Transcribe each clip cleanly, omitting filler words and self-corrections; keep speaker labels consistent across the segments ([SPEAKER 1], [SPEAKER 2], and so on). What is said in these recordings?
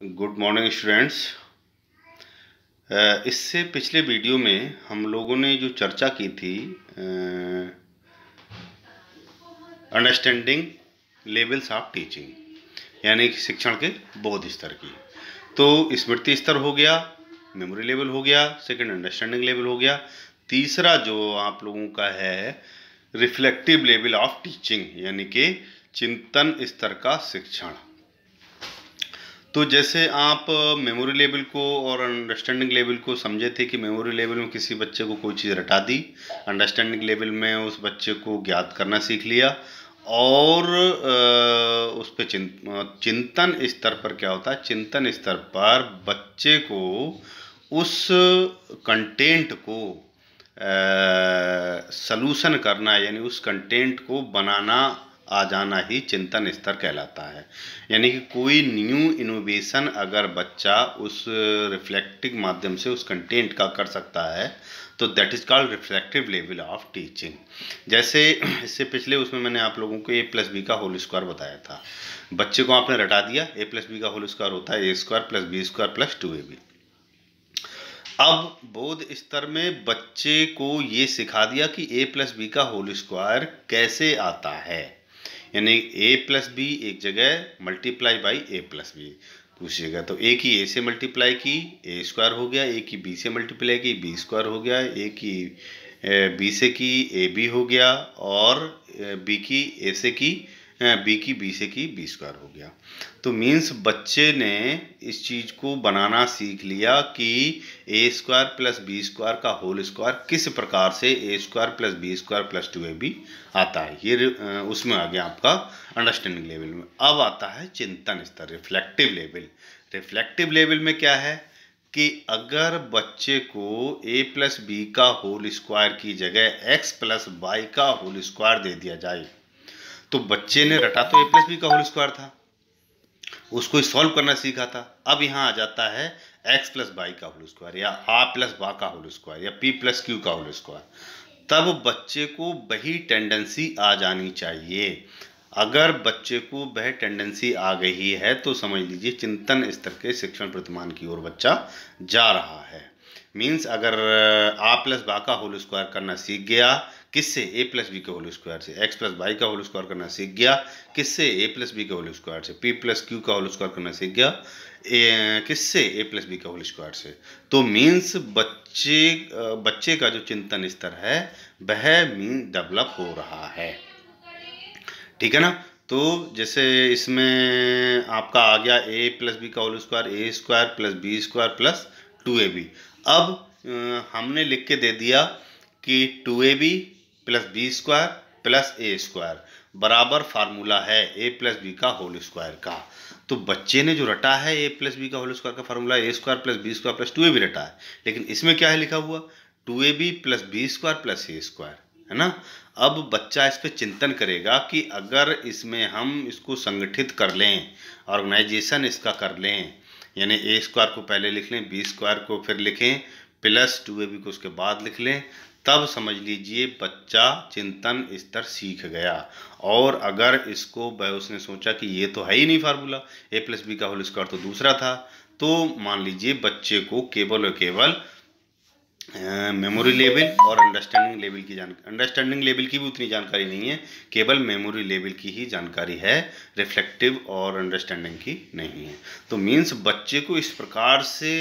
[SPEAKER 1] Good morning students. इससे पिछले video में हम लोगों ने जो चर्चा की थी अंडरस्टैंडिंग लेवल्स ऑफ टीचिंग यानी कि शिक्षण के बोध स्तर की। तो स्मृति स्तर हो गया, मेमोरी लेवल हो गया, सेकंड अंडरस्टैंडिंग लेवल हो गया, तीसरा जो आप लोगों का है रिफ्लेक्टिव लेवल ऑफ टीचिंग यानी कि चिंतन स्तर का शिक्षण। तो जैसे आप मेमोरी लेवल को और अंडरस्टैंडिंग लेवल को समझे थे कि मेमोरी लेवल में किसी बच्चे को कोई चीज़ रटा दी, अंडरस्टैंडिंग लेवल में उस बच्चे को ज्ञात करना सीख लिया, और उस पर चिंतन स्तर पर क्या होता है, चिंतन स्तर पर बच्चे को उस कंटेंट को सलूशन करना यानी उस कंटेंट को बनाना आ जाना ही चिंतन स्तर कहलाता है। यानी कि कोई न्यू इनोवेशन अगर बच्चा उस रिफ्लेक्टिव माध्यम से उस कंटेंट का कर सकता है तो that is called reflective level of teaching. जैसे इससे पिछले उसमें मैंने आप लोगों को a+b का होल स्क्वायर बताया था। बच्चे को आपने रटा दिया, a+b का होल स्क्वायर होता है a² + b² + 2ab। अब बोध स्तर में बच्चे को ये सिखा दिया कि a+b का होल स्क्वायर कैसे आता है, यानी a+b एक जगह मल्टीप्लाई बाई a+b, दूसरी जगह तो a की a से मल्टीप्लाई की a² हो गया, a की b से मल्टीप्लाई की b² हो गया, a की b से की ab हो गया, और b की a से की b की b से की b² हो गया। तो मीन्स बच्चे ने इस चीज़ को बनाना सीख लिया कि a² + b² का होल स्क्वायर किस प्रकार से a² + b² + 2ab आता है। ये उसमें आ गया आपका अंडरस्टैंडिंग लेवल में। अब आता है चिंतन स्तर, रिफ्लेक्टिव लेवल। रिफ्लेक्टिव लेवल में क्या है कि अगर बच्चे को a + b का होल स्क्वायर की जगह x + y का होल स्क्वायर दे दिया जाए, तो बच्चे ने रटा तो a + b का होल स्क्वायर था, उसको सॉल्व करना सीखा था। अब यहाँ आ जाता है x + y का होल स्क्वायर या a + b का होल स्क्वायर या p + q का होल स्क्वायर, तब बच्चे को वही टेंडेंसी आ जानी चाहिए। अगर बच्चे को वह टेंडेंसी आ गई है तो समझ लीजिए चिंतन स्तर के शिक्षण प्रतिमान की ओर बच्चा जा रहा है। मीन्स अगर a + b का होल स्क्वायर करना सीख गया, किससे, a + b के होल स्क्वायर से, x + y का होल स्क्वायर करना सीख गया, किससे, a + b के होल स्क्वायर से, p + q का होल स्क्वायर करना सीख गया, किससे, a + b के होल स्क्वायर से। तो मीन्स बच्चे का जो चिंतन स्तर है वह मीन डेवलप हो रहा है। ठीक है ना। तो जैसे इसमें आपका आ गया a + b का whole square a² + b² + 2ab। अब हमने लिख के दे दिया कि 2ab + b² + a² बराबर फार्मूला है a + b का होल स्क्वायर का। तो बच्चे ने जो रटा है a + b का होल स्क्वायर का फार्मूला a² + b² + 2ab रटा है, लेकिन इसमें क्या है लिखा हुआ 2ab + b² + a², है ना। अब बच्चा इस पे चिंतन करेगा कि अगर इसमें हम इसको संगठित कर लें, ऑर्गेनाइजेशन इसका कर लें, यानी a² को पहले लिख लें, b² को फिर लिखें, + 2ab को उसके बाद लिख लें, तब समझ लीजिए बच्चा चिंतन स्तर सीख गया। और अगर इसको उसने सोचा कि ये तो है ही नहीं फार्मूला, a + b का होल स्क्वायर तो दूसरा था, तो मान लीजिए बच्चे को केवल और केवल मेमोरी लेवल और अंडरस्टैंडिंग लेवल की जानकारी, अंडरस्टैंडिंग लेवल की भी उतनी जानकारी नहीं है, केवल मेमोरी लेवल की ही जानकारी है, रिफ्लेक्टिव और अंडरस्टैंडिंग की नहीं है। तो मीन्स बच्चे को इस प्रकार से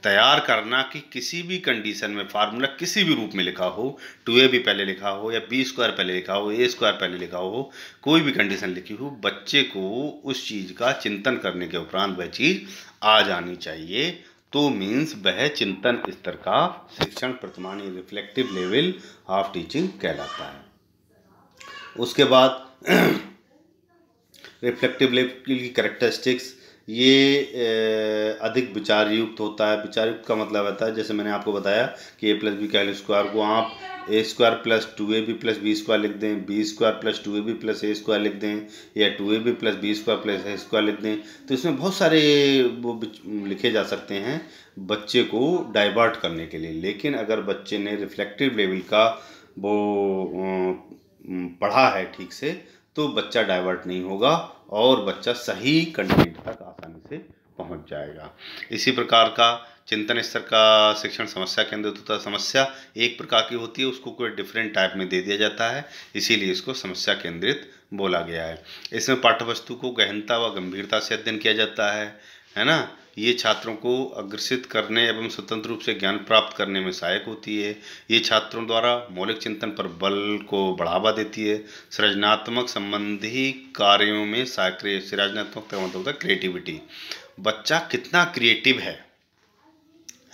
[SPEAKER 1] तैयार करना कि किसी भी कंडीशन में फार्मूला किसी भी रूप में लिखा हो, 2ab पहले लिखा हो या b² पहले लिखा हो, a² पहले लिखा हो, कोई भी कंडीशन लिखी हो, बच्चे को उस चीज़ का चिंतन करने के उपरांत वह चीज़ आ जानी चाहिए। तो मीन्स वह चिंतन स्तर का शिक्षण प्रतिमान रिफ्लेक्टिव लेवल ऑफ टीचिंग कहलाता है। उसके बाद रिफ्लेक्टिव लेवल की कैरेक्टरिस्टिक्स, ये अधिक विचार युक्त होता है। विचार युक्त का मतलब होता है, जैसे मैंने आपको बताया कि a + b का होल स्क्वायर को आप a² + 2ab + b² लिख दें, b² + 2ab + a² लिख दें, या 2ab + b² + a² लिख दें। तो इसमें बहुत सारे वो लिखे जा सकते हैं बच्चे को डाइवर्ट करने के लिए। लेकिन अगर बच्चे ने रिफ्लेक्टिव लेवल का वो पढ़ा है ठीक से, तो बच्चा डाइवर्ट नहीं होगा और बच्चा सही कंटेंट तक आसानी से पहुंच जाएगा। इसी प्रकार का चिंतन स्तर का शिक्षण समस्या केंद्रित होता है। समस्या एक प्रकार की होती है, उसको कोई डिफरेंट टाइप में दे दिया जाता है, इसीलिए इसको समस्या केंद्रित बोला गया है। इसमें पाठ्यवस्तु को गहनता व गंभीरता से अध्ययन किया जाता है ना। ये छात्रों को अग्रसित करने एवं स्वतंत्र रूप से ज्ञान प्राप्त करने में सहायक होती है। ये छात्रों द्वारा मौलिक चिंतन पर बल को बढ़ावा देती है। सृजनात्मक संबंधी कार्यों में सृजनात्मक का मतलब होता है क्रिएटिविटी। बच्चा कितना क्रिएटिव है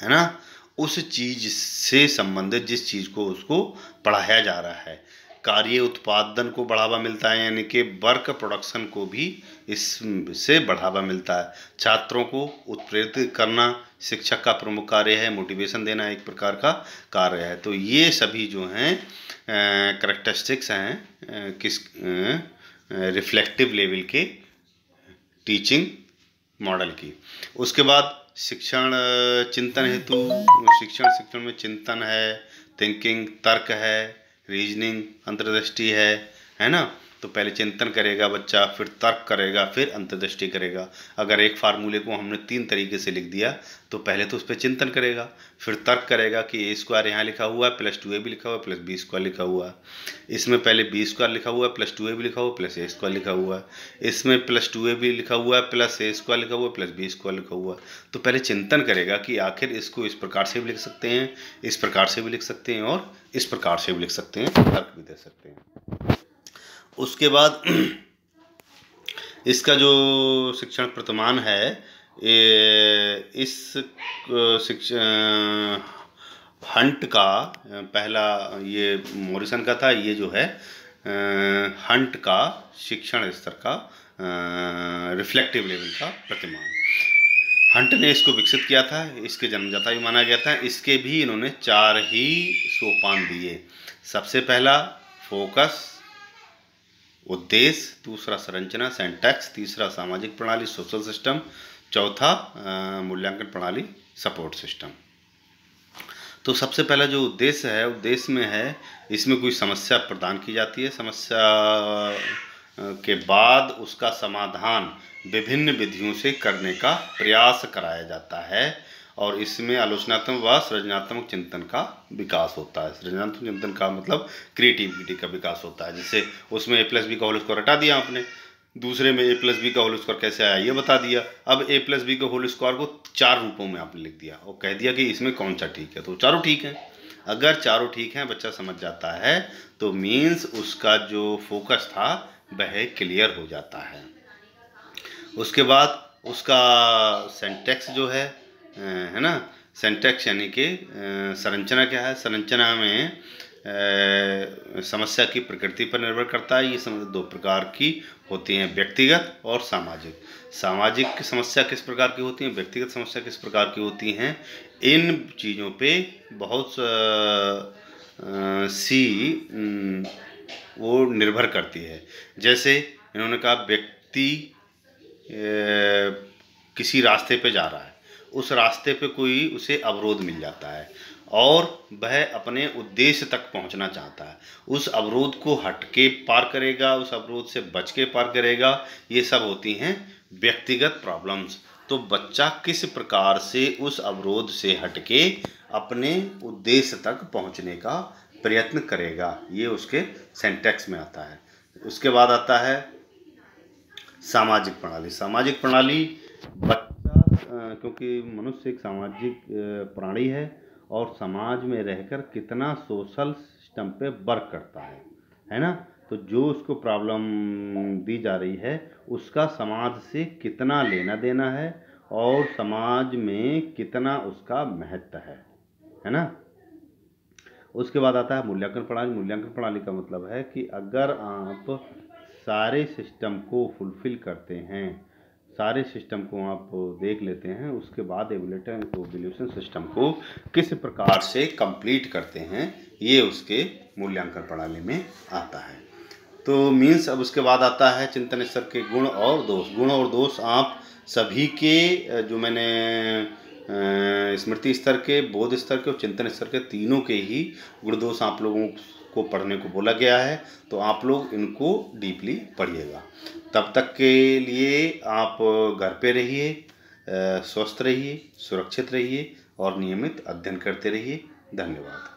[SPEAKER 1] ना, उस चीज से संबंधित जिस चीज को उसको पढ़ाया जा रहा है। कार्य उत्पादन को बढ़ावा मिलता है, यानी कि वर्क प्रोडक्शन को भी इससे बढ़ावा मिलता है। छात्रों को उत्प्रेरित करना शिक्षक का प्रमुख कार्य है। मोटिवेशन देना एक प्रकार का कार्य है। तो ये सभी जो हैं करैक्टरिस्टिक्स हैं किस रिफ्लेक्टिव लेवल के टीचिंग मॉडल की। उसके बाद शिक्षण चिंतन हेतु शिक्षण में चिंतन है, थिंकिंग, तर्क है, रीजनिंग, अंतर्दृष्टि है ना। तो पहले चिंतन करेगा बच्चा, फिर तर्क करेगा, फिर अंतर्दृष्टि करेगा। अगर एक फार्मूले को हमने 3 तरीके से लिख दिया तो पहले तो उस पर चिंतन करेगा, फिर तर्क करेगा कि a² यहाँ लिखा हुआ है प्लस 2ab लिखा हुआ है प्लस b² लिखा हुआ है। इसमें पहले b² लिखा हुआ है प्लस 2ab लिखा हुआ है प्लस a² लिखा हुआ है। इसमें प्लस 2ab लिखा हुआ है प्लस a² लिखा हुआ है प्लस b² लिखा हुआ है। तो पहले चिंतन करेगा कि आखिर इसको इस प्रकार से भी लिख सकते हैं, इस प्रकार से भी लिख सकते हैं और इस प्रकार से भी लिख सकते हैं, तर्क भी दे सकते हैं। उसके बाद इसका जो शिक्षण प्रतिमान है, इस शिक्षण हंट का पहला, ये मॉरिसन का था, ये जो है हंट का शिक्षण स्तर का रिफ्लेक्टिव लेवल का प्रतिमान। हंट ने इसको विकसित किया था, इसके जन्मदाता भी माना गया था। इसके भी इन्होंने 4 ही सोपान दिए। सबसे पहला फोकस, उद्देश्य, दूसरा संरचना सिंटैक्स, तीसरा सामाजिक प्रणाली सोशल सिस्टम, चौथा मूल्यांकन प्रणाली सपोर्ट सिस्टम। तो सबसे पहला जो उद्देश्य है, उद्देश्य में है इसमें कोई समस्या प्रदान की जाती है। समस्या के बाद उसका समाधान विभिन्न विधियों से करने का प्रयास कराया जाता है और इसमें आलोचनात्मक व सृजनात्मक चिंतन का विकास होता है। सृजनात्मक चिंतन का मतलब क्रिएटिविटी का विकास होता है। जैसे उसमें a+b का होल स्क्वायर हटा दिया आपने, दूसरे में a+b का होल स्क्वायर कैसे आया ये बता दिया। अब a+b के होल स्क्वायर को 4 रूपों में आपने लिख दिया और कह दिया कि इसमें कौन सा ठीक है, तो चारों ठीक हैं। अगर चारों ठीक हैं, बच्चा समझ जाता है, तो मीन्स उसका जो फोकस था वह क्लियर हो जाता है। उसके बाद उसका सिंटैक्स जो है ना, सिंटैक्स यानी कि संरचना क्या है। संरचना में समस्या की प्रकृति पर निर्भर करता है। ये समस्या 2 प्रकार की होती हैं, व्यक्तिगत और सामाजिक। सामाजिक समस्या किस प्रकार की होती हैं, व्यक्तिगत समस्या किस प्रकार की होती हैं, इन चीज़ों पे बहुत सी वो निर्भर करती है। जैसे इन्होंने कहा व्यक्ति किसी रास्ते पे जा रहा है, उस रास्ते पे कोई उसे अवरोध मिल जाता है और वह अपने उद्देश्य तक पहुंचना चाहता है। उस अवरोध को हट के पार करेगा, उस अवरोध से बच के पार करेगा। ये सब होती हैं व्यक्तिगत प्रॉब्लम्स। तो बच्चा किस प्रकार से उस अवरोध से हट के अपने उद्देश्य तक पहुंचने का प्रयत्न करेगा, ये उसके सिंटैक्स में आता है। उसके बाद आता है सामाजिक प्रणाली। सामाजिक प्रणाली बच्चा, क्योंकि मनुष्य एक सामाजिक प्राणी है और समाज में रहकर कितना सोशल सिस्टम पे वर्क करता है ना। तो जो उसको प्रॉब्लम दी जा रही है उसका समाज से कितना लेना देना है और समाज में कितना उसका महत्व है ना। उसके बाद आता है मूल्यांकन प्रणाली। मूल्यांकन प्रणाली का मतलब है कि अगर आप सारे सिस्टम को फुलफिल करते हैं, सारे सिस्टम को आप देख लेते हैं, उसके बाद एवल्यूशन सिस्टम को किस प्रकार से कंप्लीट करते हैं, ये उसके मूल्यांकन प्रणाली में आता है। तो मीन्स अब उसके बाद आता है चिंतन स्तर के गुण और दोष। गुण और दोष आप सभी के, जो मैंने स्मृति स्तर के, बोध स्तर के और चिंतन स्तर के, तीनों के ही गुण दोष आप लोगों को पढ़ने को बोला गया है, तो आप लोग इनको डीपली पढ़िएगा। तब तक के लिए आप घर पे रहिए, स्वस्थ रहिए, सुरक्षित रहिए और नियमित अध्ययन करते रहिए। धन्यवाद।